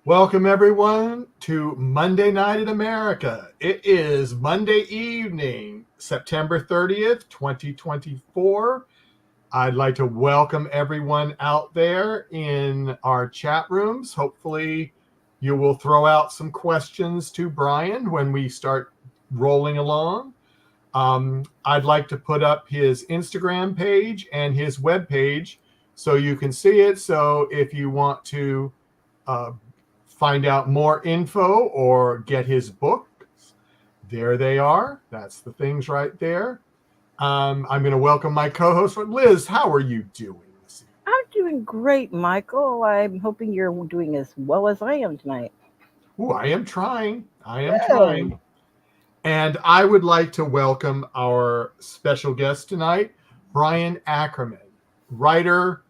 Welcome, everyone, to Monday Night in America. It is Monday evening, September 30th, 2024. I'd like to welcome everyone out there in our chat rooms. Hopefully, you will throw out some questions to Bryan when we start rolling along. I'd like to put up his Instagram page and his web page so you can see it. So if you want to find out more info or get his books, there they are. That's the things right there. I'm going to welcome my co-host, Liz. How are you doing this evening? I'm doing great, Michael. I'm hoping you're doing as well as I am tonight. Ooh, I am trying. Good. And I would like to welcome our special guest tonight, Bryan Ackerman, writer,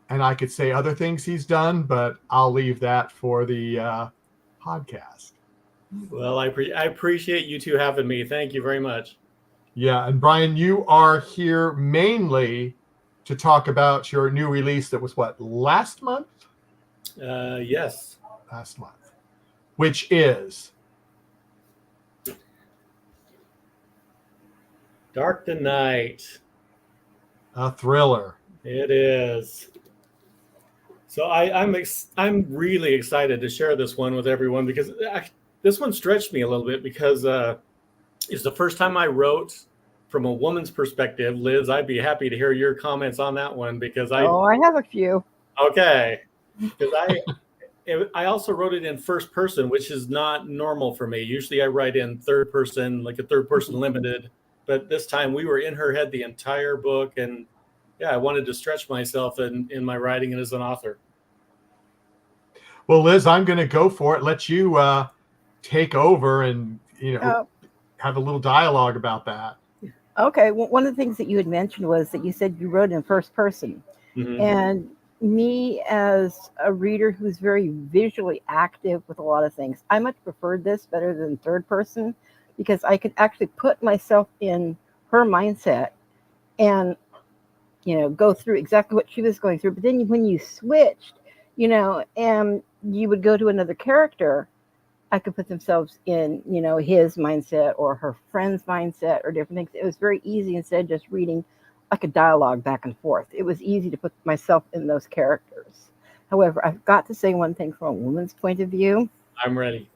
and I could say other things he's done, but I'll leave that for the podcast. Well, I appreciate you two having me. Thank you very much. Yeah, and Bryan, you are here mainly to talk about your new release that was last month? Yes. Last month. Which is? Dark the Night. A thriller. It is. So I'm really excited to share this one with everyone because this one stretched me a little bit because it's the first time I wrote from a woman's perspective. Liz, I'd be happy to hear your comments on that one because I have a few. Okay. Because I also wrote it in first person, which is not normal for me. Usually I write in third person, like a third person limited. But this time we were in her head the entire book. And yeah, I wanted to stretch myself in my writing and as an author. Well, Liz, I'm going to go for it. Let you take over and, have a little dialogue about that. Okay. Well, one of the things that you had mentioned was that you said you wrote in first person. Mm-hmm. And me, as a reader who's very visually active with a lot of things, I much preferred this better than third person because I could actually put myself in her mindset and, go through exactly what she was going through. But then when you switched, and you would go to another character, I could put themselves in, his mindset or her friend's mindset or different things. It was very easy instead of just reading like a dialogue back and forth. It was easy to put myself in those characters. However, I've got to say one thing from a woman's point of view. I'm ready.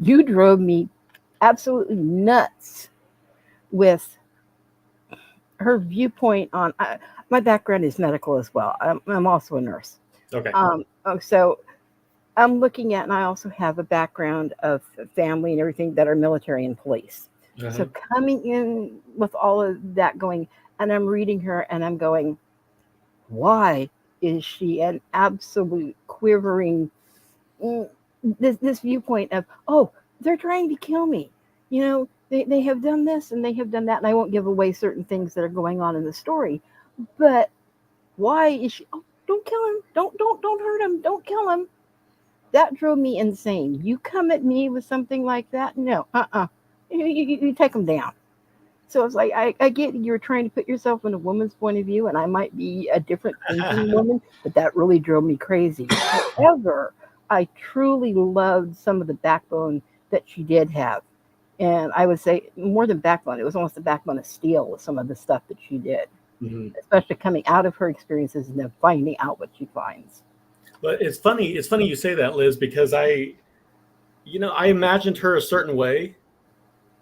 You drove me absolutely nuts with her viewpoint on. My background is medical as well. I'm also a nurse. Okay. So I'm looking at, and I also have a background of family and everything that are military and police. Uh-huh. So coming in with all of that going, and I'm reading her and I'm going, why is she an absolute quivering, this viewpoint of, oh, they're trying to kill me. They have done this and they have done that. And I won't give away certain things that are going on in the story, but why is she, oh, don't kill him. Don't hurt him. Don't kill him. That drove me insane. You come at me with something like that? No, You take them down. So it's like, I get you're trying to put yourself in a woman's point of view, and I might be a different thinking woman, but that really drove me crazy. However, I truly loved some of the backbone that she did have. And I would say more than backbone, it was almost a backbone of steel with some of the stuff that she did, especially coming out of her experiences and then finding out what she finds. But it's funny you say that, Liz, because I imagined her a certain way.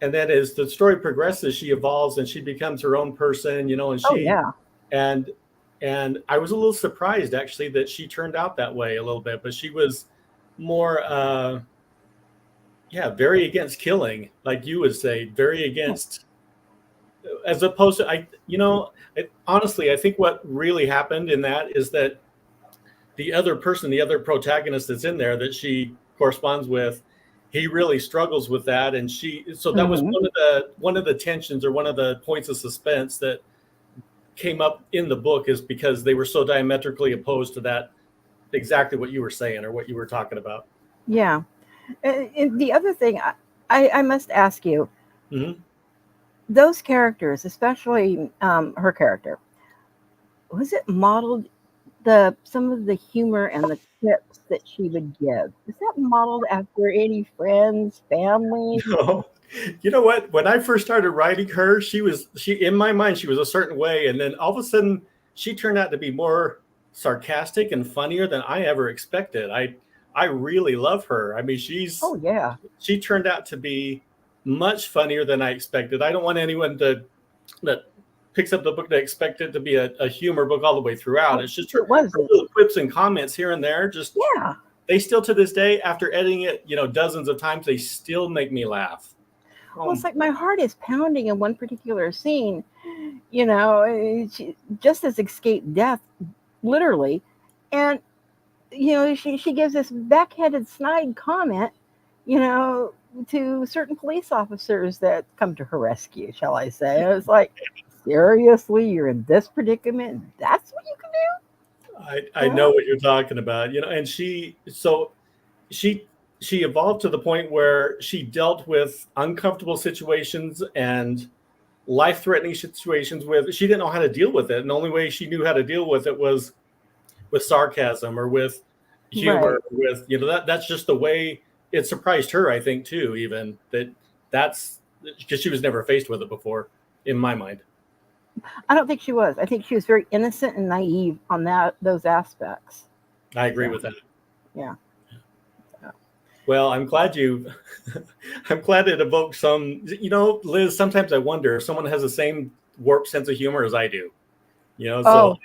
And then as the story progresses, she evolves and she becomes her own person, and she, oh, yeah. And I was a little surprised actually that she turned out that way a little bit, but she was more, very against killing, like you would say, very against, as opposed to, honestly, I think what really happened in that is that the other person, the other protagonist that's in there that she corresponds with, he really struggles with that. And that was one of the tensions or one of the points of suspense that came up in the book, is because they were so diametrically opposed to that, exactly what you were saying or what you were talking about. Yeah. And the other thing I must ask you, those characters, especially her character, was it modeled some of the humor and the tips that she would give, is that modeled after any friends, family? No. You know what? When I first started writing her, she in my mind she was a certain way, and then all of a sudden she turned out to be more sarcastic and funnier than I ever expected. I really love her. I mean, Oh yeah. she turned out to be much funnier than I expected. I don't want anyone that picks up the book to expect it to be a humor book all the way throughout. Oh, It's just it her wasn't. little quips and comments here and there. Just Yeah. they still to this day, after editing it, dozens of times, they still make me laugh. Well, it's like my heart is pounding in one particular scene. She just has escaped death, literally, and she gives this backhanded snide comment, to certain police officers that come to her rescue, shall I say. I was like, seriously, you're in this predicament? That's what you can do? I know what you're talking about, and she evolved to the point where she dealt with uncomfortable situations and life-threatening situations she didn't know how to deal with it, and the only way she knew how to deal with it was with sarcasm or with humor, Right. with that's just the way it surprised her, I think, too, even that's because she was never faced with it before, in my mind. I don't think she was. I think she was very innocent and naive on those aspects. I agree with that. Yeah. Well, I'm glad I'm glad it evoked some, Liz, sometimes I wonder if someone has the same warped sense of humor as I do, so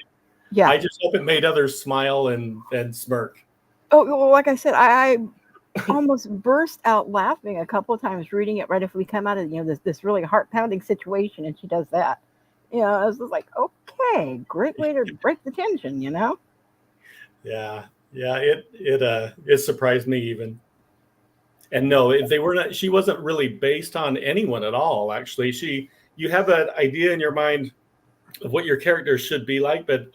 yeah. I just hope it made others smile and smirk. Oh, well, like I said, I almost burst out laughing a couple of times reading it right after we come out of, this really heart-pounding situation, and she does that. I was just like, okay, great way to break the tension, Yeah. It surprised me even. And no, she wasn't really based on anyone at all. Actually, you have that idea in your mind of what your character should be like, but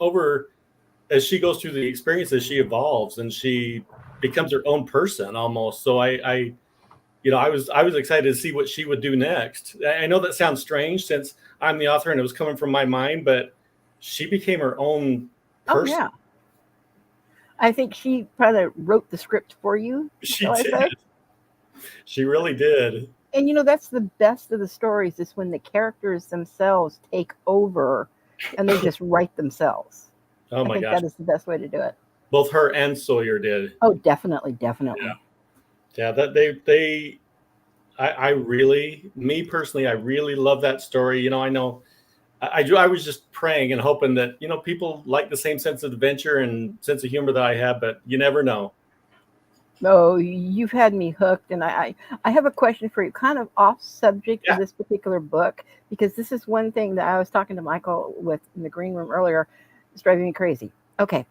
as she goes through the experiences, she evolves and she becomes her own person almost. So I was excited to see what she would do next. I know that sounds strange since I'm the author and it was coming from my mind, but she became her own person. Oh yeah. I think she kind of wrote the script for you. She did. She really did. And that's the best of the stories, is when the characters themselves take over and they just write themselves. Oh my gosh. That is the best way to do it. Both her and Sawyer did. Oh, definitely. Yeah, that I really, me personally, I really love that story. I know I was just praying and hoping that, people like the same sense of adventure and sense of humor that I have, but you never know. Oh, you've had me hooked. And I have a question for you, kind of off subject of this particular book, because this is one thing that I was talking to Michael with in the green room earlier. It's driving me crazy. Okay.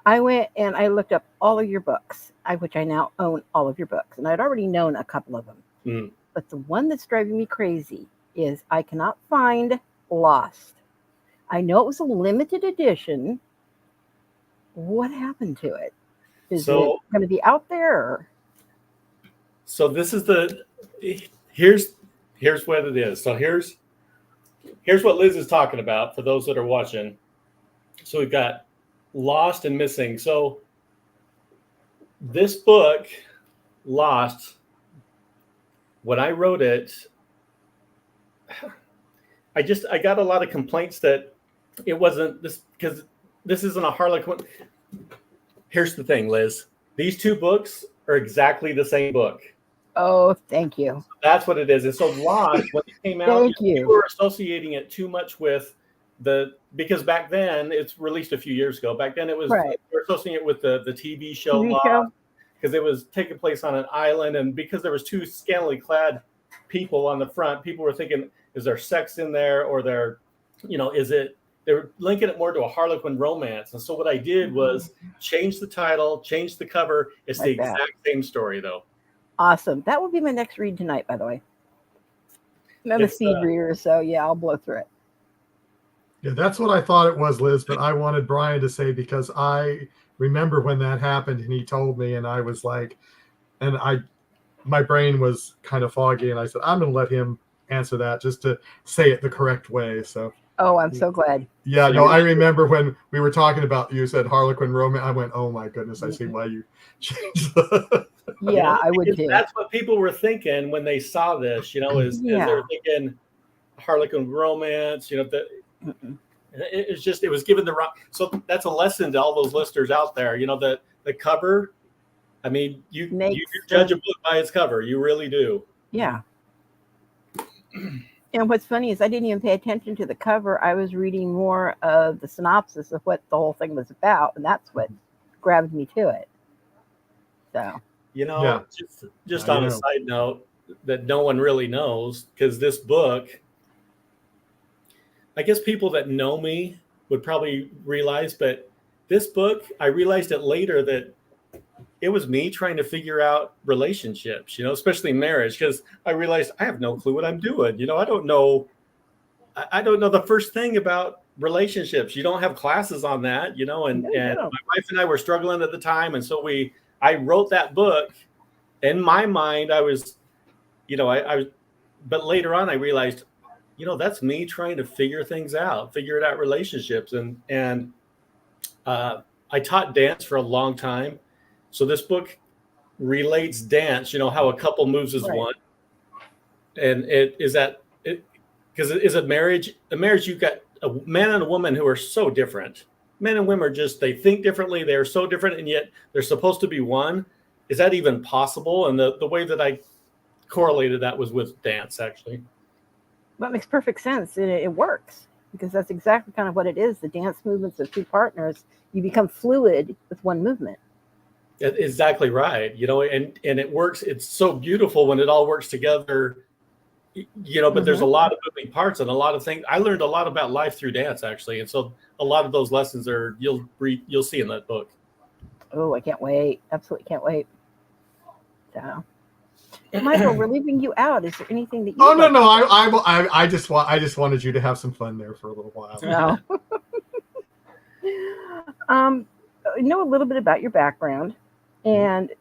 I went and I looked up all of your books, which I now own all of your books, and I'd already known a couple of them. Mm. But the one that's driving me crazy is I cannot find Lost. I know it was a limited edition. What happened to it? Is it going to be out there? So this is here's what it is. So here's what Liz is talking about for those that are watching. So we've got Lost and Missing. So this book, Lost, when I wrote it, I got a lot of complaints that it wasn't this, because this isn't a Harlequin. Here's the thing, Liz. These two books are exactly the same book. Oh, thank you. So that's what it is. And so Lost, when it came out, you were associating it too much with because back then, it's released a few years ago. Back then, it was we're associating it with the TV show Lost, because it was taking place on an island, and because there was two scantily clad people on the front, people were thinking, is there sex in there, or is it? They were linking it more to a Harlequin romance. And so what I did was change the title, change the cover. It's the exact same story, though. Awesome. That will be my next read tonight, by the way. I'm a speed reader, so yeah, I'll blow through it. Yeah, that's what I thought it was, Liz, but I wanted Bryan to say, because I remember when that happened and he told me, and I was like, my brain was kind of foggy, and I said, I'm going to let him answer that, just to say it the correct way. So. Oh, I'm so glad. Yeah, no, I remember when we were talking about, you said Harlequin romance. I went, oh my goodness, I see why you changed the. Yeah, I would too. That's what people were thinking when they saw this, is they were thinking Harlequin romance, it was given the wrong. So that's a lesson to all those listeners out there, that the cover, I mean, you judge a book by its cover. You really do. Yeah. And what's funny is I didn't even pay attention to the cover. I was reading more of the synopsis of what the whole thing was about, and that's what grabbed me to it. So, just on a side note that no one really knows, because this book, I guess people that know me would probably realize, but this book, I realized it later that it was me trying to figure out relationships, especially marriage, because I realized I have no clue what I'm doing. I don't know the first thing about relationships. You don't have classes on that, and my wife and I were struggling at the time. And so I wrote that book. In my mind, I was, but later on I realized, that's me trying to figure it out relationships. And I taught dance for a long time. So this book relates dance, how a couple moves as one. And because it's a marriage, you've got a man and a woman who are so different. Men and women they think differently. They are so different, and yet they're supposed to be one. Is that even possible? And the way that I correlated that was with dance, actually. That makes perfect sense. And it works, because that's exactly kind of what it is. The dance movements of two partners, you become fluid with one movement. Exactly right. And it works. It's so beautiful when it all works together, but there's a lot of moving parts and a lot of things. I learned a lot about life through dance, actually. And so a lot of those lessons you'll see in that book. Oh, I can't wait. Absolutely can't wait. So, Michael, we're leaving you out. Is there anything that you? Oh, no. I just wanted you to have some fun there for a little while. No. Know a little bit about your background, and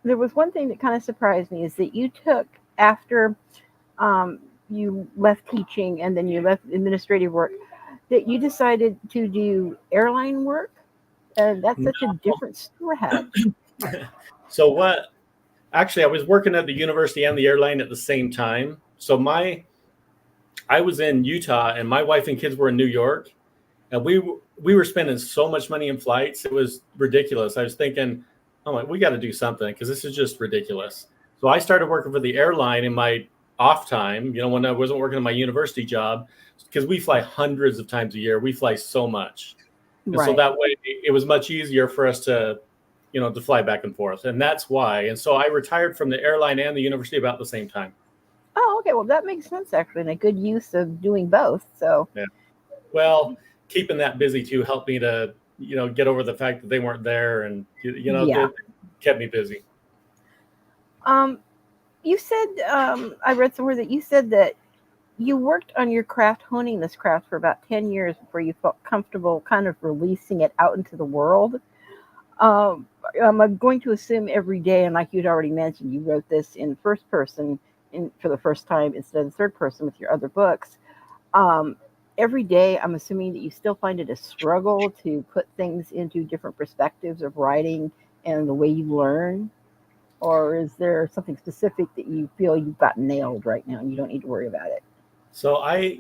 there was one thing that kind of surprised me, is that you took, after you left teaching and then you left administrative work, that you decided to do airline work, and that's such a different story. So actually I was working at the university and the airline at the same time. So I was in Utah and my wife and kids were in New York, and we were spending so much money in flights. It was ridiculous. I was thinking, we got to do something, because this is just ridiculous. So I started working for the airline in my off time, when I wasn't working in my university job, because we fly hundreds of times a year. We fly so much. And so that way it was much easier for us to, to fly back and forth. And that's why. And so I retired from the airline and the university about the same time. Oh, okay. Well, that makes sense, actually, and a good use of doing both. So, yeah. Well, keeping that busy too helped me to, get over the fact that they weren't there, and, it kept me busy. You said, I read somewhere that you said that you worked on your craft, honing this craft, for about 10 years before you felt comfortable kind of releasing it out into the world. I'm going to assume every day, and like you'd already mentioned, you wrote this in first person for the first time instead of the third person with your other books. Every day, I'm assuming that you still find it a struggle to put things into different perspectives of writing and the way you learn. Or is there something specific that you feel you've got nailed right now and you don't need to worry about it? So I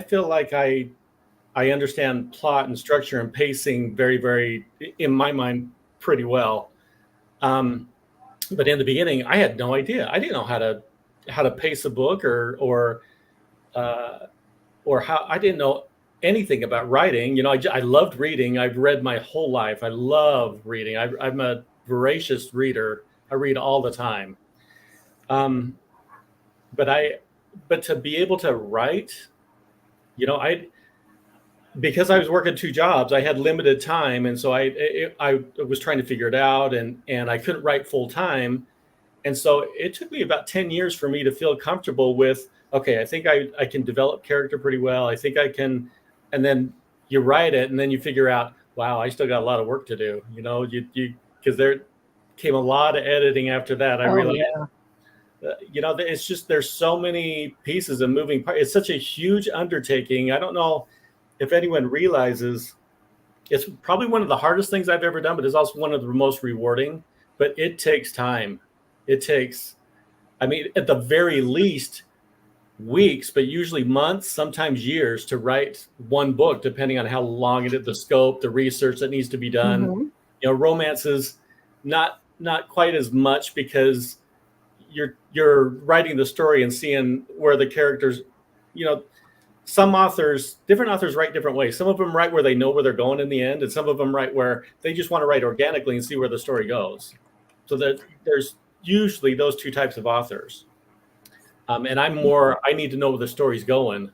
feel like I understand plot and structure and pacing very, very, in my mind, pretty well. But in the beginning, I had no idea. I didn't know how to pace a book or how. I didn't know anything about writing. I loved reading. I've read my whole life. I love reading. I'm a voracious reader. I read all the time. But to be able to write, because I was working two jobs, I had limited time. And so I was trying to figure it out, and I couldn't write full time. And so it took me about 10 years for me to feel comfortable with, okay, I think I can develop character pretty well. I think I can. And then you write it, and then you figure out, wow, I still got a lot of work to do, because there came a lot of editing after that. I realized. it's just there's so many pieces and moving parts. It's such a huge undertaking. I don't know if anyone realizes it's probably one of the hardest things I've ever done, but it's also one of the most rewarding. But it takes time. It takes, I mean, at the very least, weeks, but usually months, sometimes years to write one book, depending on how long it is, the scope, the research that needs to be done. Romances, not quite as much because you're writing the story and seeing where the characters, different authors write different ways. Some of them write where they know where they're going in the end, and some of them write where they just want to write organically and see where the story goes. So that there's usually those two types of authors. And I'm more, I need to know where the story's going.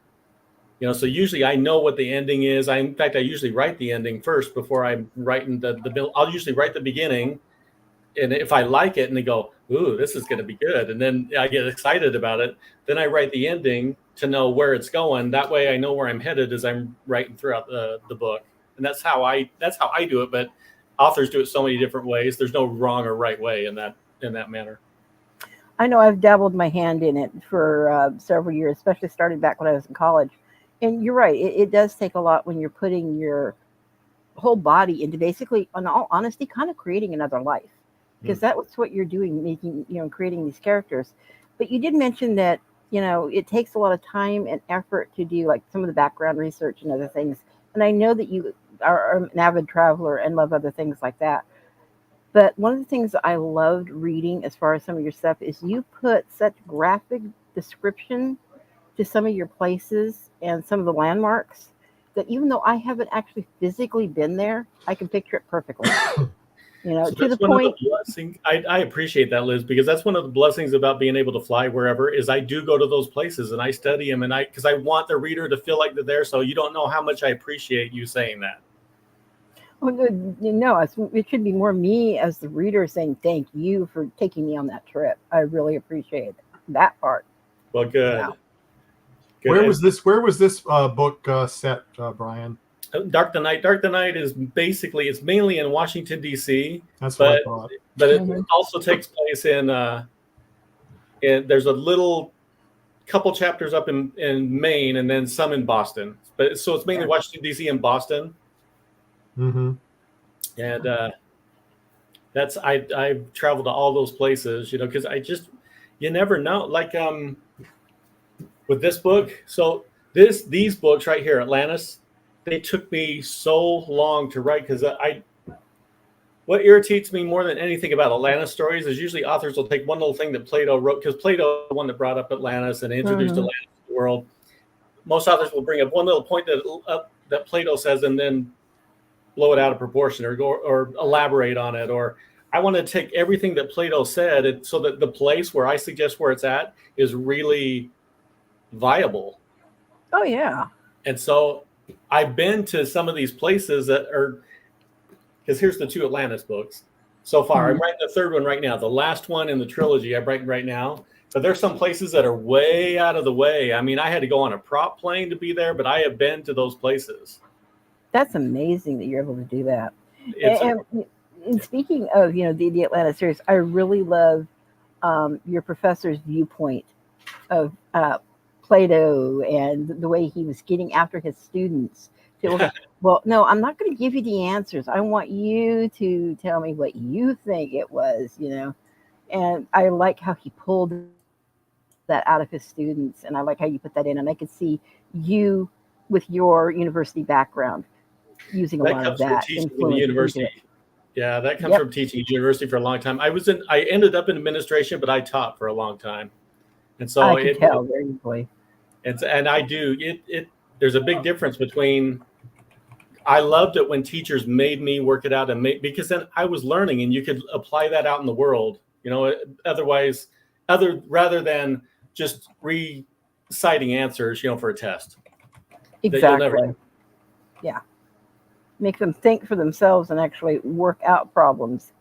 So usually I know what the ending is. In fact, I usually write the ending first before I'm writing the bill. I'll usually write the beginning. And if I like it and they go, ooh, this is going to be good, and then I get excited about it, then I write the ending to know where it's going. That way I know where I'm headed as I'm writing throughout the book. And that's how I do it. But authors do it so many different ways. There's no wrong or right way in that manner. I know I've dabbled my hand in it for several years, especially starting back when I was in college. And you're right, it does take a lot when you're putting your whole body into basically, in all honesty, kind of creating another life. Because that's what you're doing, creating these characters. But you did mention that, it takes a lot of time and effort to do like some of the background research and other things. And I know that you are an avid traveler and love other things like that. But one of the things I loved reading as far as some of your stuff is you put such graphic description to some of your places and some of the landmarks that even though I haven't actually physically been there, I can picture it perfectly. So to the point. I appreciate that, Liz, because that's one of the blessings about being able to fly wherever is I do go to those places and I study them because I want the reader to feel like they're there. So you don't know how much I appreciate you saying that. Oh, no, it should be more me as the reader saying thank you for taking me on that trip. I really appreciate that part. Well, good. Yeah. Good. Where was this book set, Bryan? Dark the Night is basically, it's mainly in Washington, D.C. That's what I thought. But it also takes place in there's a little couple chapters up in Maine and then some in Boston. But so it's mainly Washington, D.C. and Boston. Mm-hmm. And I've traveled to all those places, because you never know. Like with this book, so these books right here, Atlantis, they took me so long to write because what irritates me more than anything about Atlantis stories is usually authors will take one little thing that Plato wrote, because Plato is the one that brought up Atlantis and introduced Atlantis to the world. Most authors will bring up one little point that Plato says and then blow it out of proportion or elaborate on it. Or I want to take everything that Plato said so that the place where I suggest where it's at is really viable. Oh, yeah. And so I've been to some of these places that are, because here's the 2 Atlantis books so far. I'm writing the 3rd one right now. The last one in the trilogy I'm writing right now. But there's some places that are way out of the way. I mean, I had to go on a prop plane to be there, but I have been to those places. That's amazing that you're able to do that. And speaking of, the Atlanta series, I really love your professor's viewpoint of Plato and the way he was getting after his students. Well, no, I'm not going to give you the answers. I want you to tell me what you think it was, And I like how he pulled that out of his students. And I like how you put that in. And I could see you with your university background using a lot of that. Teaching in the university. Yeah, that comes from teaching at university for a long time. I ended up in administration, but I taught for a long time. And so I can tell very easily. And I do there's a big difference between, I loved it when teachers made me work it out because then I was learning and you could apply that out in the world, otherwise, rather than just reciting answers, for a test. Exactly. Yeah. Make them think for themselves and actually work out problems.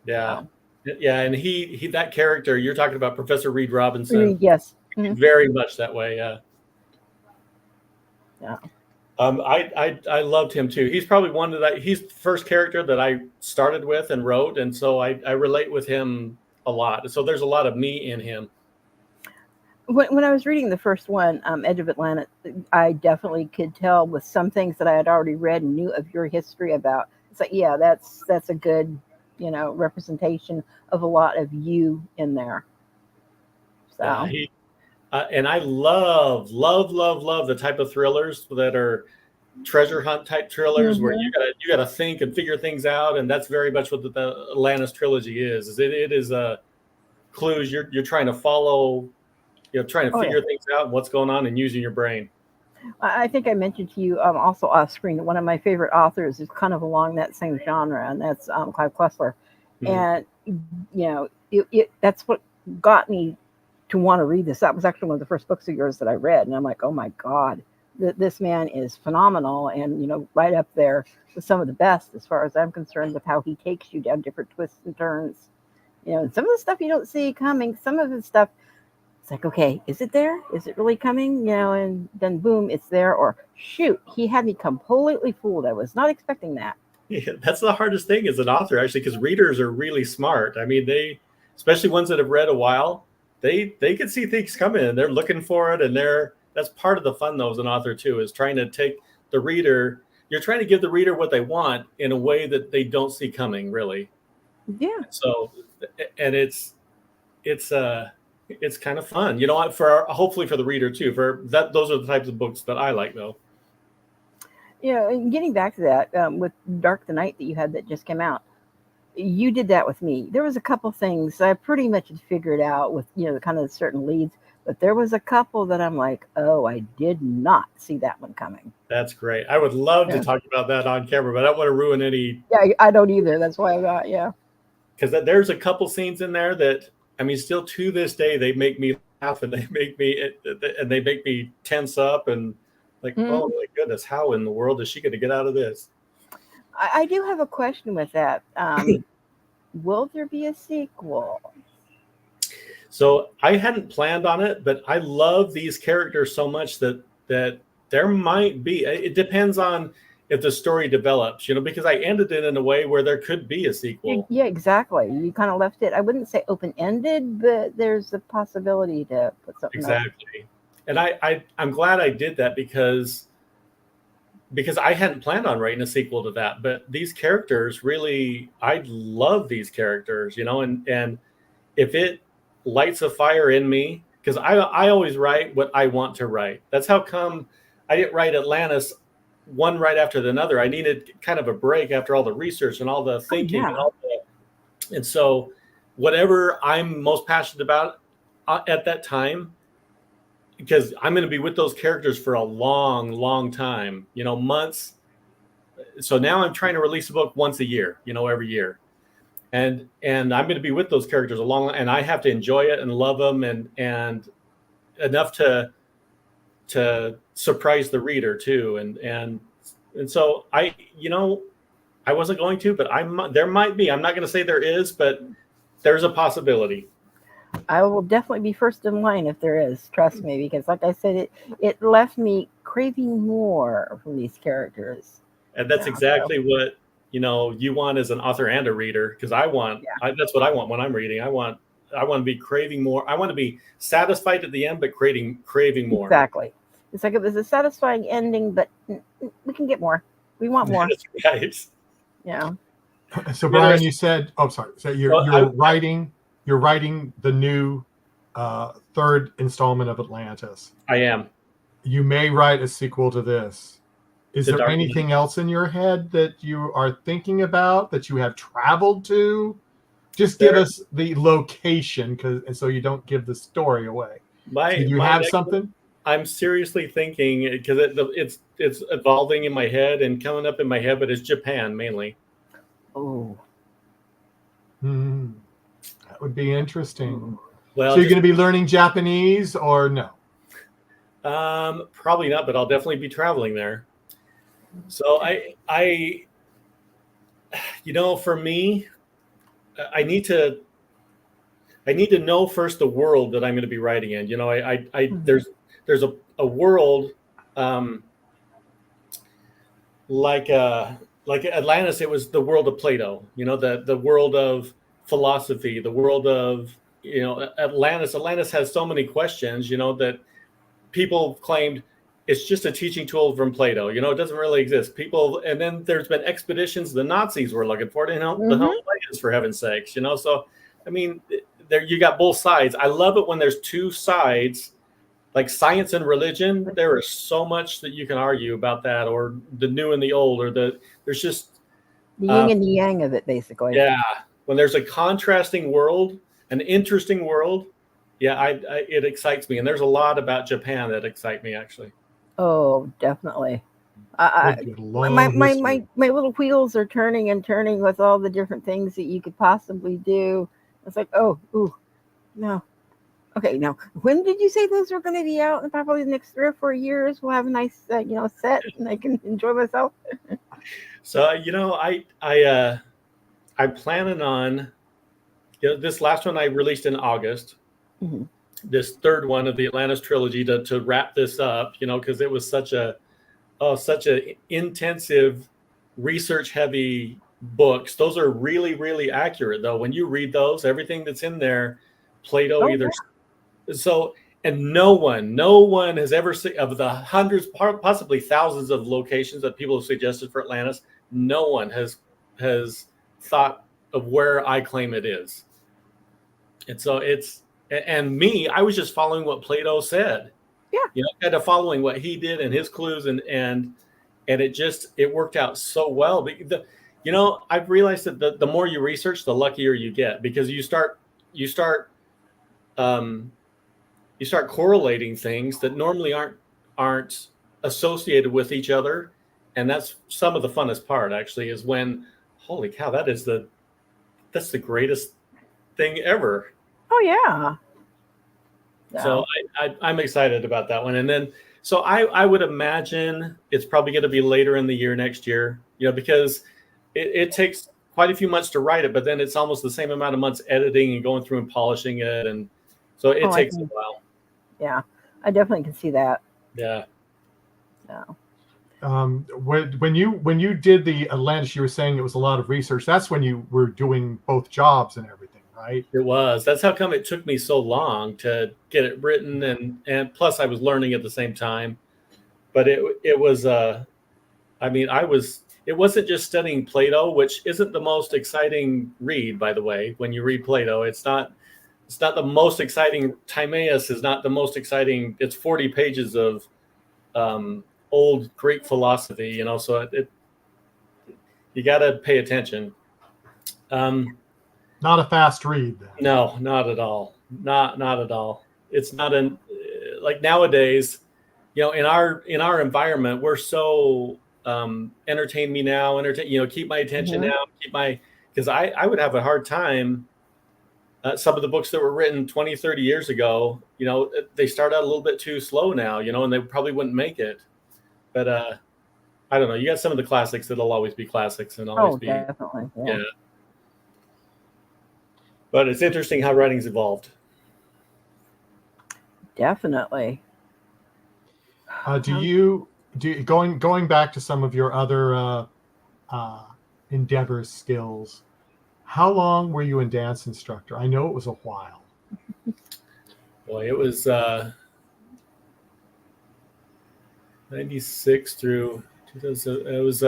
Yeah. Yeah. And he that character, you're talking about Professor Reed Robinson. Yes. Very much that way. Yeah. Yeah. I loved him too. He's probably he's the first character that I started with and wrote. And so I relate with him a lot. So there's a lot of me in him. when I was reading the first one, Edge of Atlantis, I definitely could tell with some things that I had already read and knew of your history about. It's like, yeah, that's a good, representation of a lot of you in there. Yeah, So, and I love, love, love, love the type of thrillers that are treasure hunt type thrillers where mhm. you gotta think and figure things out, and that's very much what the Atlantis trilogy is. It is clues you're trying to follow, trying to Oh yeah. figure things out and what's going on and using your brain. I think I mentioned to you also off screen that one of my favorite authors is kind of along that same genre, and that's Clive Cussler. Mhm. And that's what got me to want to read this. That was actually one of the first books of yours that I read, and I'm like, oh my god, this man is phenomenal, and right up there with some of the best as far as I'm concerned with how he takes you down different twists and turns. And some of the stuff you don't see coming, some of the stuff it's like, okay, is it there? Is it really coming? And then boom, it's there. Or shoot, he had me completely fooled. I was not expecting that. Yeah, that's the hardest thing as an author, actually, because readers are really smart. I mean, especially ones that have read a while, they can see things coming and they're looking for it, and that's part of the fun though as an author too, is trying to take the reader. You're trying to give the reader what they want in a way that they don't see coming, really. Yeah. So, and it's kind of fun, for hopefully for the reader too. For that, those are the types of books that I like, though. And getting back to that, with Dark the Night that you had that just came out, you did that with me. There was a couple things I pretty much had figured out with, kind of certain leads, but there was a couple that I'm like, oh, I did not see that one coming. That's great. I would love to Yeah. talk about that on camera, but I don't want to ruin any. Yeah, I don't either. That's why I got, yeah. Because there's a couple scenes in there that, I mean, still to this day, they make me laugh, and they make me tense up, and like, oh my goodness, how in the world is she going to get out of this? I do have a question with that. Will there be a sequel? So I hadn't planned on it, but I love these characters so much that there might be. It depends on if the story develops, because I ended it in a way where there could be a sequel. Yeah, exactly. You kind of left it, I wouldn't say open ended, but there's a possibility to put something Exactly. And I'm glad I did that because I hadn't planned on writing a sequel to that. But these characters really, I love these characters, and if it lights a fire in me, because I always write what I want to write. That's how come I didn't write Atlantis one right after the other. I needed kind of a break after all the research and all the thinking and so whatever I'm most passionate about at that time, because I'm going to be with those characters for a long, long time, months. So now I'm trying to release a book once a year, every year. And I'm going to be with those characters a long, and I have to enjoy it and love them and enough to surprise the reader too. And so I wasn't going to, but there might be. I'm not going to say there is, but there's a possibility. I will definitely be first in line if there is. Trust me, because like I said, it left me craving more from these characters. And that's exactly what you want as an author and a reader, because that's what I want when I'm reading. I want to be craving more. I want to be satisfied at the end, but craving more. Exactly. It's like it was a satisfying ending, but we can get more. We want more. Right. Yeah. So Bryan, you said, oh, sorry. So you're writing the new third installment of Atlantis. I am. You may write a sequel to this. Is there anything else in your head that you are thinking about, that you have traveled to? Just give us the location, and so you don't give the story away. Do you have something? I'm seriously thinking, because it's evolving in my head and coming up in my head, but it's Japan mainly. Oh. That would be interesting. Well, so you're going to be learning Japanese or no? Probably not, but I'll definitely be traveling there. So I for me, I need to know first the world that I'm going to be writing in. There's a world like Atlantis. It was the world of Plato. The world of philosophy, the world of Atlantis has so many questions, that people claimed it's just a teaching tool from Plato. It doesn't really exist. And then there's been expeditions. The Nazis were looking for it, the Himalayas, for heaven's sakes. So, I mean, there you got both sides. I love it when there's two sides, like science and religion. There is so much that you can argue about that, or the new and the old, or there's just the yin and the yang of it, basically. Yeah, when there's a contrasting world, an interesting world. Yeah, it excites me, and there's a lot about Japan that excite me, actually. Oh, definitely. My little wheels are turning and turning with all the different things that you could possibly do. It's like, no. Okay, now, when did you say those are going to be out? In probably the next 3 or 4 years, we'll have a nice, set, and I can enjoy myself. So, I'm planning on, this last one I released in August. Mm-hmm. This third one of the Atlantis trilogy to wrap this up, because it was such a intensive, research-heavy books. Those are really, really accurate, though. When you read those, everything that's in there, Plato either. Yeah. So, and no one has ever seen, of the hundreds, possibly thousands of locations that people have suggested for Atlantis, no one has thought of where I claim it is. And so I was just following what Plato said. Yeah. Kind of following what he did and his clues, and it worked out so well. I've realized that the more you research, the luckier you get, because you start correlating things that normally aren't associated with each other. And that's some of the funnest part, actually, is when, holy cow, that's the greatest thing ever. Oh, yeah. So I'm excited about that one. And then, so I would imagine it's probably going to be later in the year next year, because it takes quite a few months to write it, but then it's almost the same amount of months editing and going through and polishing it. And so it takes a while. Yeah, I definitely can see that. Yeah. No. When you did the Atlantis, you were saying it was a lot of research. That's when you were doing both jobs and everything, right? It was. That's how come it took me so long to get it written, and plus I was learning at the same time. But it was it wasn't just studying Plato, which isn't the most exciting read, by the way. When you read Plato, it's not the most exciting. Timaeus is not the most exciting. It's 40 pages of old Greek philosophy, so you got to pay attention. Not a fast read, then. No, not at all. Not at all. It's not like nowadays, in our environment, we're so entertain me now, keep my attention now, because I would have a hard time. Some of the books that were written 20, 30 years ago, they start out a little bit too slow now, and they probably wouldn't make it. But I don't know. You got some of the classics that'll always be classics and always be. Definitely. Yeah. But it's interesting how writing's evolved. Definitely. Going back to some of your other endeavors, skills, how long were you a dance instructor? I know it was a while. Boy, it was 96 through 2000. It was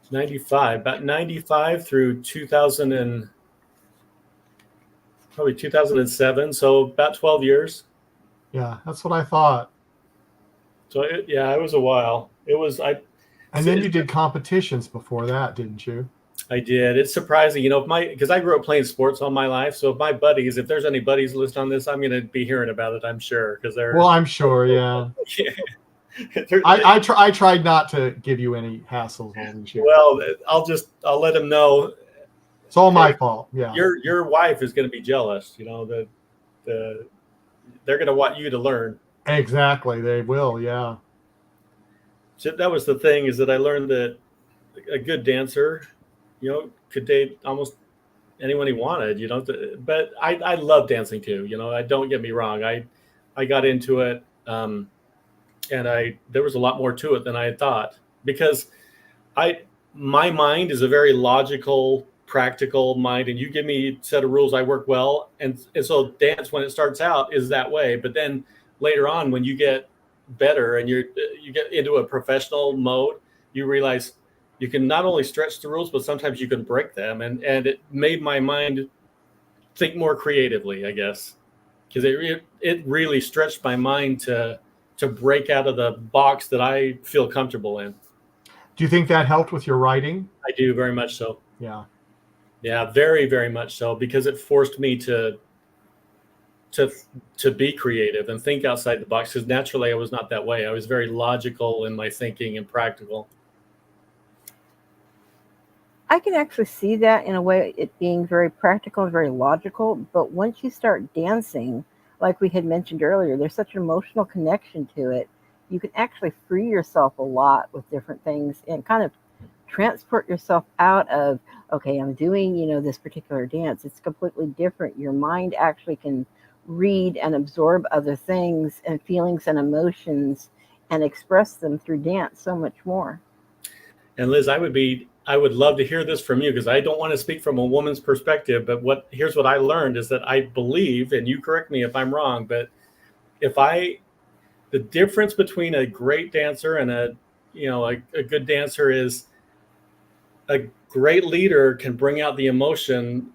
95, about 95 through 2000 and probably 2007. So about 12 years. Yeah, that's what I thought. So it was a while. And then you did competitions before that, didn't you? I did. It's surprising, because I grew up playing sports all my life. So if there's any buddies listening on this, I'm going to be hearing about it, I'm sure, because they're. Well, I'm sure, yeah. I tried not to give you any hassles. Well, I'll let them know. It's all my fault. Yeah. Your wife is going to be jealous. They're going to want you to learn. Exactly, they will. Yeah. So that was the thing, is that I learned that a good dancer, could date almost anyone he wanted. But I love dancing too. Don't get me wrong. I got into it. And there was a lot more to it than I had thought, because my mind is a very logical practical mind, and you give me a set of rules, I work well. And so dance, when it starts out, is that way. But then later on, when you get better and you get into a professional mode, you realize you can not only stretch the rules, but sometimes you can break them. And it made my mind think more creatively, I guess, because it really stretched my mind to break out of the box that I feel comfortable in. Do you think that helped with your writing? I do, very much so. Yeah. Yeah, very, very much so, because it forced me to be creative and think outside the box, because naturally I was not that way. I was very logical in my thinking and practical. I can actually see that in a way, it being very practical and very logical. But once you start dancing, like we had mentioned earlier, there's such an emotional connection to it. You can actually free yourself a lot with different things and kind of transport yourself out of, okay, I'm doing, this particular dance. It's completely different. Your mind actually can read and absorb other things and feelings and emotions and express them through dance so much more. And Liz, I would love to hear this from you, because I don't want to speak from a woman's perspective, but here's what I learned is that I believe, and you correct me if I'm wrong, but the difference between a great dancer and a good dancer is a great leader can bring out the emotion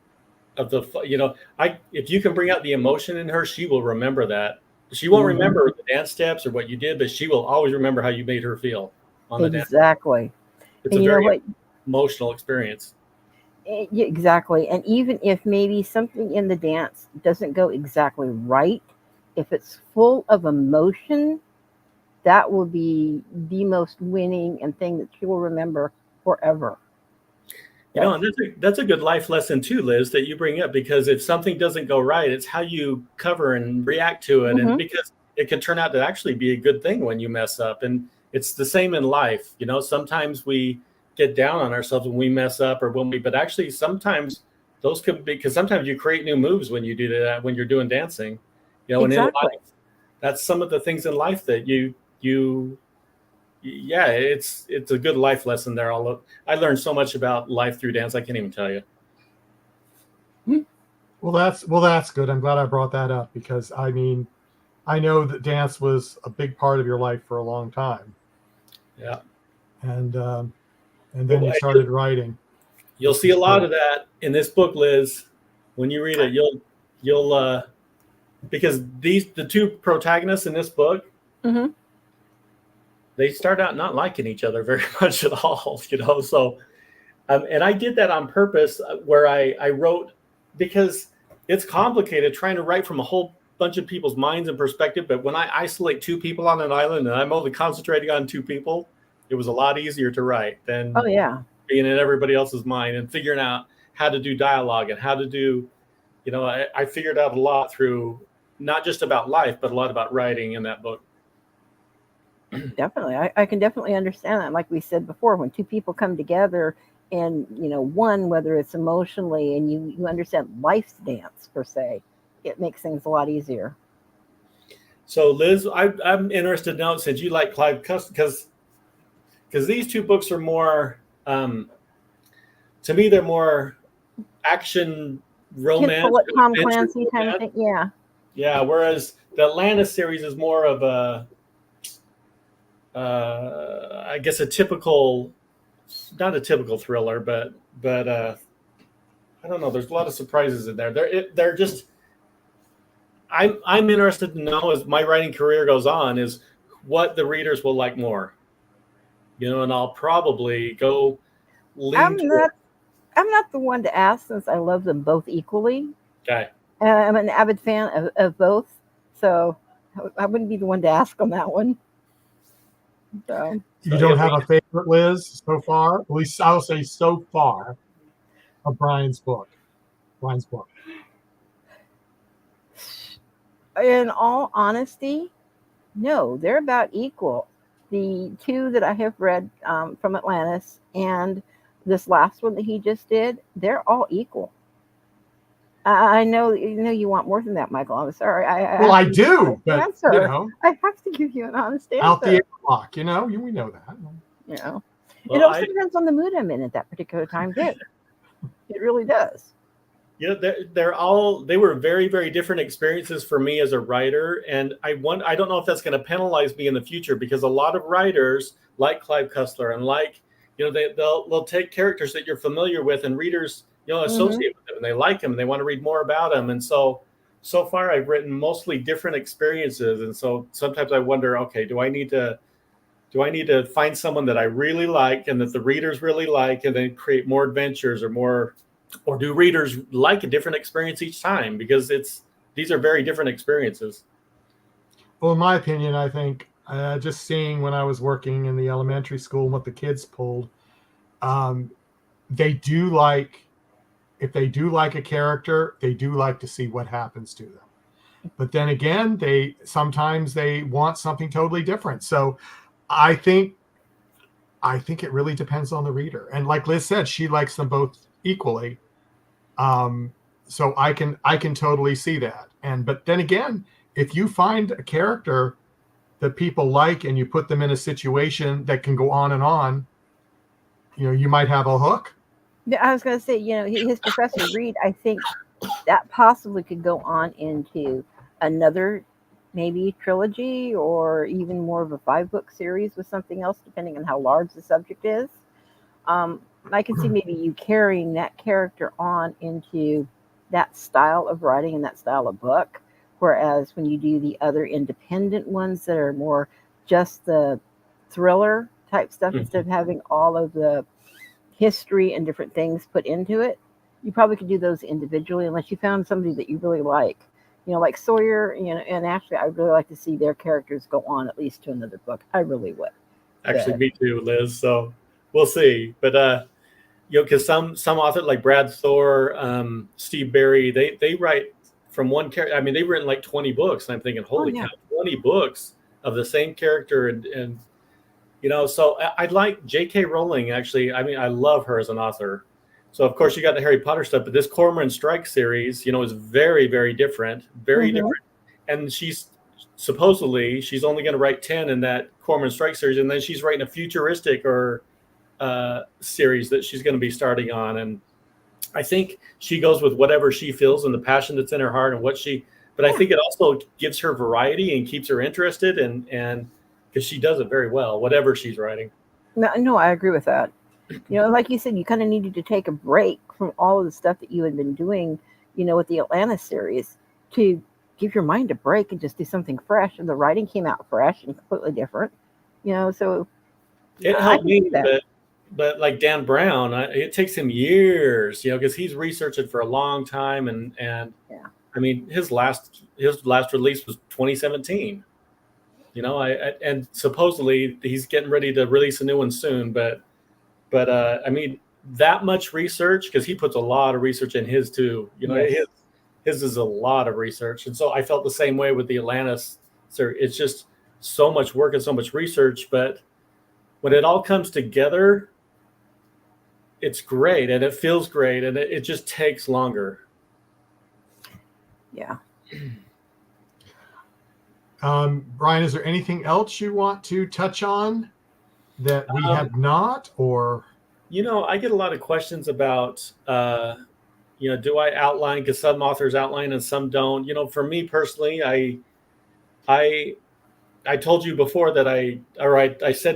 of if you can bring out the emotion in her, she will remember that. She won't remember the dance steps or what you did, but she will always remember how you made her feel on the dance. Exactly. It's a very emotional experience. Exactly. And even if maybe something in the dance doesn't go exactly right, if it's full of emotion, that will be the most winning and thing that she will remember forever. And that's a good life lesson too, Liz, that you bring up, because if something doesn't go right, it's how you cover and react to it. And because it can turn out to actually be a good thing when you mess up. And it's the same in life. Sometimes we get down on ourselves when we mess up, but actually sometimes those could be, because sometimes you create new moves when you do that, when you're doing dancing, and in life, that's some of the things in life that it's a good life lesson there. I learned so much about life through dance, I can't even tell you. Well, that's good. I'm glad I brought that up, because I know that dance was a big part of your life for a long time. Yeah. And then you started writing. You'll see a lot of that in this book, Liz. When you read it, you'll because the two protagonists in this book, they start out not liking each other very much at all, So, and I did that on purpose, where I wrote, because it's complicated trying to write from a whole bunch of people's minds and perspective. But when I isolate two people on an island and I'm only concentrating on two people, it was a lot easier to write than being in everybody else's mind and figuring out how to do dialogue and how to do, I figured out a lot through not just about life, but a lot about writing in that book. Definitely. I can definitely understand that. Like we said before, when two people come together and, one, whether it's emotionally and you understand life's dance per se, it makes things a lot easier. So Liz, I'm interested now, since you like Clive Cussler, because these two books are more, to me, they're more action, romance, Tom Clancy kind of thing. Yeah. Yeah. Whereas the Atlantis series is more of a, I guess not a typical thriller, but I don't know. There's a lot of surprises in there. They're just. I'm interested to know, as my writing career goes on, is what the readers will like more. And I'll probably go lean toward. I'm not the one to ask, since I love them both equally. Okay. I'm an avid fan of both, so I wouldn't be the one to ask on that one. So. You don't have a favorite, Liz, so far? At least I'll say so far, of Bryan's book. In all honesty, no, they're about equal. The two that I have read from Atlantis and this last one that he just did, they're all equal. I know you want more than that, Michael. I'm sorry. I do, but I have to give you an honest answer. Out the airlock, we know that. It also depends on the mood I'm in at that particular time too. It really does. They were very, very different experiences for me as a writer. And I don't know if that's going to penalize me in the future, because a lot of writers like Clive Cussler and they'll take characters that you're familiar with, and readers, associate with them, and they like them and they want to read more about them. And so far I've written mostly different experiences. And so sometimes I wonder, okay, do I need to find someone that I really like and that the readers really like, and then create more adventures, or do readers like a different experience each time? Because these are very different experiences. Well, in my opinion, I think just seeing when I was working in the elementary school and what the kids pulled, they do like, if they do like a character, they do like to see what happens to them. But then again, sometimes they want something totally different. So I think it really depends on the reader. And like Liz said, she likes them both equally. So I can totally see that. But then again, if you find a character that people like and you put them in a situation that can go on and on, you might have a hook. Yeah, I was going to say, his Professor Reed, I think that possibly could go on into another maybe trilogy, or even more of a 5-book series with something else, depending on how large the subject is. I can see maybe you carrying that character on into that style of writing and that style of book. Whereas when you do the other independent ones that are more just the thriller type stuff, instead of having all of the history and different things put into it, you probably could do those individually, unless you found somebody that you really like. Like Sawyer, and Ashley, I'd really like to see their characters go on at least to another book. I really would. Actually, me too, Liz. So we'll see. But because some authors like Brad Thor, Steve Berry, they write from one character. I mean, they've written like 20 books, and I'm thinking, holy cow, 20 books of the same character, and So I'd like J.K. Rowling. Actually, I mean, I love her as an author. So of course you got the Harry Potter stuff, but this Cormoran Strike series, is very, very different, different. And she's only going to write 10 in that Cormoran Strike series, and then she's writing a futuristic or series that she's going to be starting on. And I think she goes with whatever she feels and the passion that's in her heart and but I think it also gives her variety and keeps her interested, and because she does it very well, whatever she's writing. No, I agree with that. Like you said, you kind of needed to take a break from all of the stuff that you had been doing, with the Atlanta series, to give your mind a break and just do something fresh. And the writing came out fresh and completely different, so it helped me. But like Dan Brown, it takes him years, because he's researching for a long time, and yeah. I mean, his last release was 2017. And supposedly he's getting ready to release a new one soon, but I mean, that much research, because he puts a lot of research in his too. His is a lot of research, and so I felt the same way with the Atlantis. So it's just so much work and so much research, but when it all comes together, it's great and it feels great, and it just takes longer. Yeah. Bryan, is there anything else you want to touch on that we have not, or? I get a lot of questions about, do I outline? Because some authors outline and some don't. For me personally, I told you before that I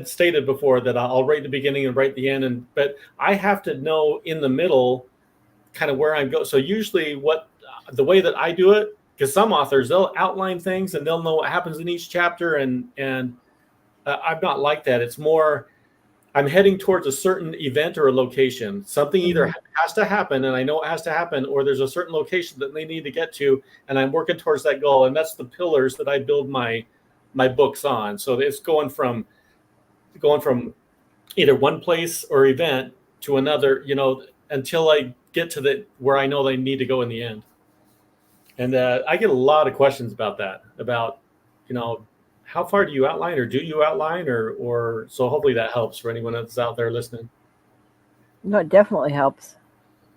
stated before that I'll write the beginning and write the end, but I have to know in the middle kind of where I'm going. So usually the way that I do it, because some authors, they'll outline things and they'll know what happens in each chapter, and I'm not like that. It's more, I'm heading towards a certain event or a location. Something either has to happen, and I know it has to happen, or there's a certain location that they need to get to, and I'm working towards that goal. And that's the pillars that I build my books on. So it's going from either one place or event to another, until I get to where I know they need to go in the end. And I get a lot of questions about that, about, how far do you outline, or do you outline, or so hopefully that helps for anyone that's out there listening. No, it definitely helps.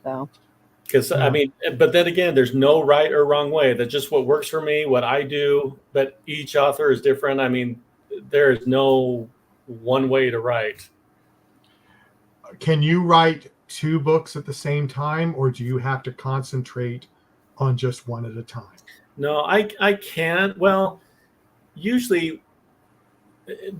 So, because I mean, but then again, there's no right or wrong way. That's just what works for me, what I do. But each author is different. I mean, there is no one way to write. Can you write 2 books at the same time, or do you have to concentrate on just one at a time? No, I can't. Well, usually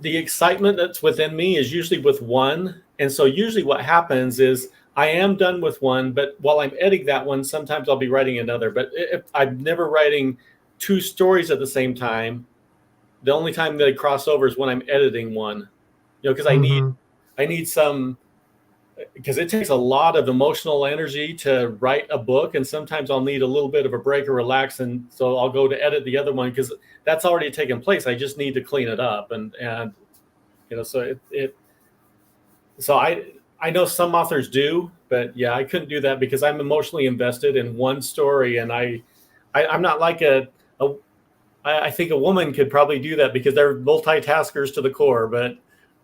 the excitement that's within me is usually with one. And so usually what happens is I am done with one, but while I'm editing that one, sometimes I'll be writing another. But if I'm never writing 2 stories at the same time. The only time they cross over is when I'm editing one, because I need some, because it takes a lot of emotional energy to write a book, and sometimes I'll need a little bit of a break or relax, and so I'll go to edit the other one because that's already taken place. I just need to clean it up, and so so I know some authors do, but yeah, I couldn't do that because I'm emotionally invested in one story, and I'm not like I think a woman could probably do that because they're multitaskers to the core, but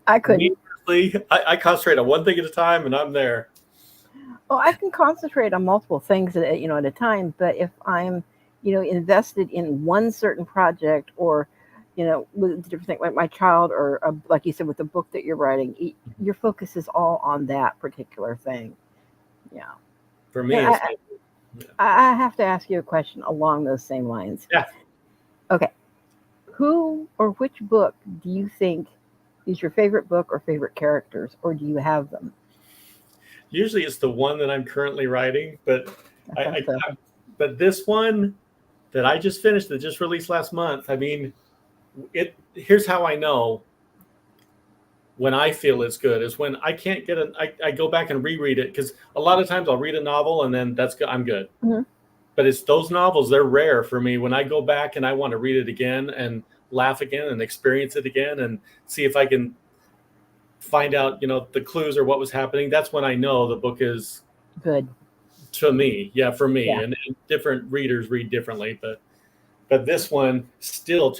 I couldn't. I concentrate on one thing at a time, and I'm there. Well, I can concentrate on multiple things at a time, but if I'm invested in one certain project, or with different things like my child, or like you said with the book that you're writing, your focus is all on that particular thing. Yeah. For me, I have to ask you a question along those same lines. Yeah. Okay. Who or which book do you think is your favorite book or favorite characters, or do you have them? Usually it's the one that I'm currently writing, but but this one that I just finished, that just released last month, I mean, here's how I know when I feel it's good is when I can't get I go back and reread it, because a lot of times I'll read a novel and then I'm good. Mm-hmm. But it's those novels, they're rare for me. When I go back and I want to read it again and laugh again and experience it again and see if I can find out, the clues or what was happening, that's when I know the book is good. To me, yeah, for me. Yeah. And different readers read differently, but this one still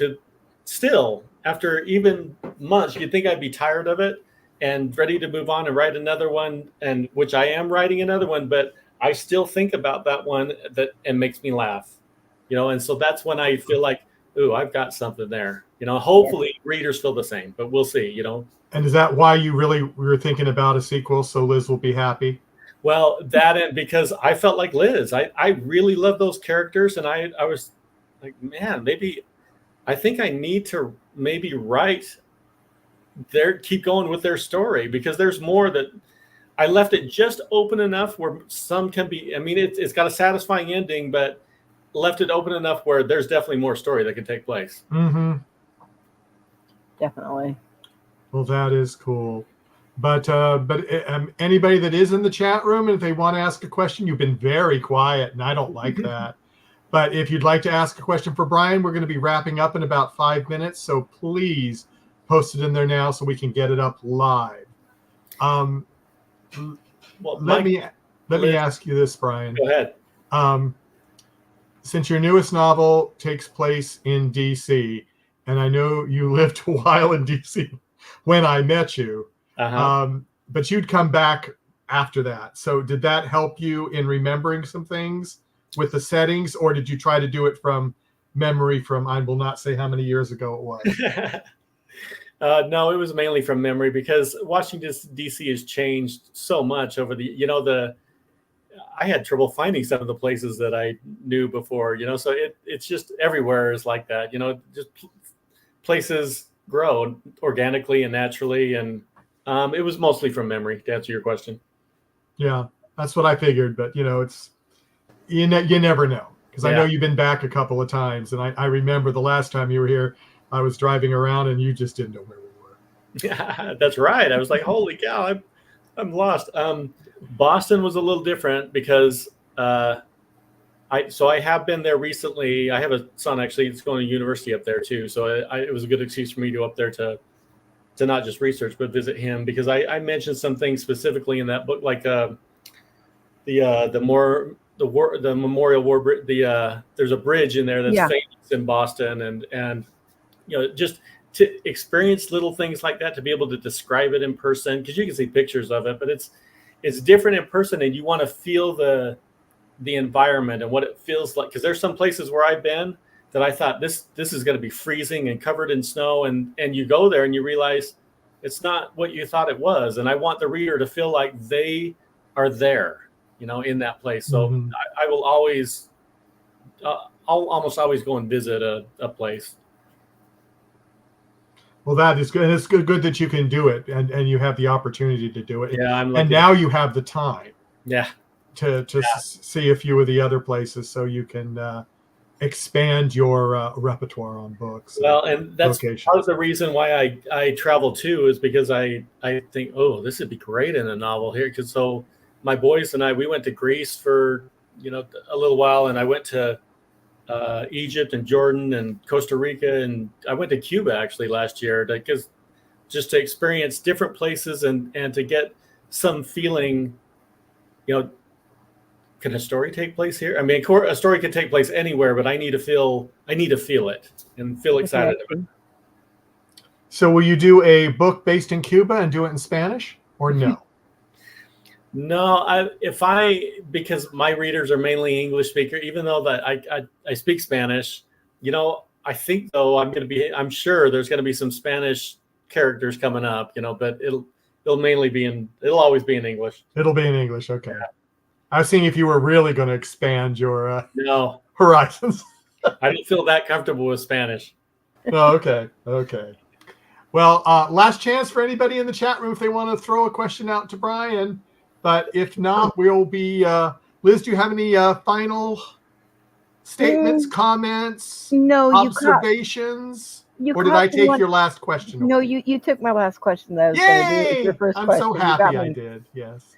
after even months, you'd think I'd be tired of it and ready to move on and write another one, and which I am writing another one, but I still think about that one and makes me laugh, and so that's when I feel like, ooh, I've got something there. Hopefully readers feel the same, but we'll see. And is that why you really were thinking about a sequel, so Liz will be happy? Well, that, and because I felt like Liz, I really love those characters, and I was like, man, maybe I think I need to maybe keep going with their story, because there's more that I left it just open enough where some can be. I mean, it's got a satisfying ending, but left it open enough where there's definitely more story that can take place. Mm-hmm. Definitely. Well, that is cool. But anybody that is in the chat room, and if they want to ask a question, you've been very quiet, and I don't like that. But if you'd like to ask a question for Bryan, we're going to be wrapping up in about 5 minutes, so please post it in there now so we can get it up live. Well, let me ask you this, Bryan. Go ahead. Since your newest novel takes place in DC, and I know you lived a while in DC when I met you, but you'd come back after that. So did that help you in remembering some things with the settings, or did you try to do it from memory from, I will not say how many years ago it was? No, it was mainly from memory, because Washington DC has changed so much over I had trouble finding some of the places that I knew before, so it's just everywhere is like that, just places grow organically and naturally. And it was mostly from memory, to answer your question. Yeah, that's what I figured, but it's, you never know, because I know you've been back a couple of times, and I remember the last time you were here, I was driving around and you just didn't know where we were. Yeah, that's right. I was like, holy cow, I'm lost. Boston was a little different because I have been there recently. I have a son actually that's going to university up there too, so it was a good excuse for me to go up there to not just research but visit him, because I mentioned some things specifically in that book, like the Memorial War. There's a bridge in there that's famous in Boston, and just to experience little things like that, to be able to describe it in person, because you can see pictures of it, but it's different in person, and you want to feel the environment and what it feels like, because there's some places where I've been that I thought this is going to be freezing and covered in snow, and you go there and you realize it's not what you thought it was. And I want the reader to feel like they are there, in that place. So Mhm. I will always, I'll almost always go and visit a place. Well, that is good. And it's good that you can do it, and you have the opportunity to do it. Yeah, I'm And lucky. now you have the time Yeah. to see a few of the other places, so you can expand your repertoire on books. Well, and that's locations. part of the reason why I travel too, is because I think, oh, this would be great in a novel here. Because so my boys and I, we went to Greece for a little while, and I went to Egypt and Jordan and Costa Rica, and I went to Cuba actually last year because just to experience different places and to get some feeling, can a story take place here? I mean, a story can take place anywhere, but I need to feel it and feel excited about it. So will you do a book based in Cuba and do it in Spanish, or no? No, because my readers are mainly English speaker, even though that I speak Spanish, I think though I'm sure there's going to be some Spanish characters coming up, but it'll always be in English. It'll be in English. Okay. Yeah. I was seeing if you were really going to expand your No, horizons. I don't feel that comfortable with Spanish. Oh, okay. Okay. Well, last chance for anybody in the chat room if they want to throw a question out to Bryan. But if not, we'll be. Liz, do you have any final statements, comments, No, observations? Or did I take your last question away? No, you took my last question. That was Yay! your first I'm question. so happy I did. Yes.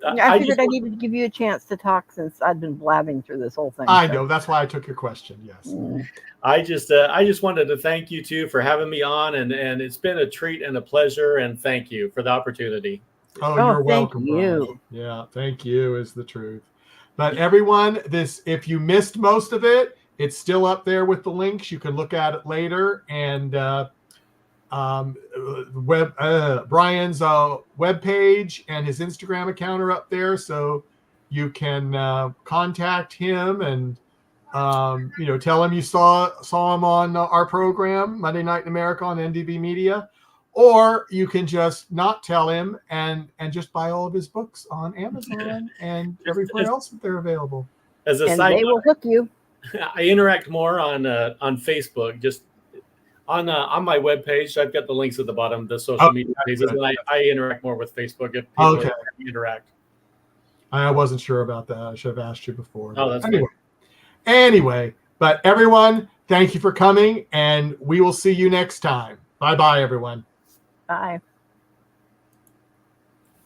I figured I needed to give you a chance to talk since I'd been blabbing through this whole thing. I know. That's why I took your question. Yes. I just wanted to thank you two for having me on, and it's been a treat and a pleasure, and thank you for the opportunity. Oh, you're welcome. Thank you. Bryan. Yeah, thank you is the truth. But everyone, if you missed most of it, it's still up there with the links. You can look at it later, and Bryan's webpage and his Instagram account are up there, so you can contact him and tell him you saw him on our program Monday Night in America on NDB Media, or you can just not tell him and just buy all of his books on Amazon and everywhere else that they're available. As a and side they note, will hook you. I interact more on Facebook. Just on my webpage, I've got the links at the bottom, the social media pages, and I interact more with Facebook if people interact. I wasn't sure about that. I should have asked you before. Oh, that's Anyway, but everyone, thank you for coming, and we will see you next time. Bye-bye, everyone. Bye.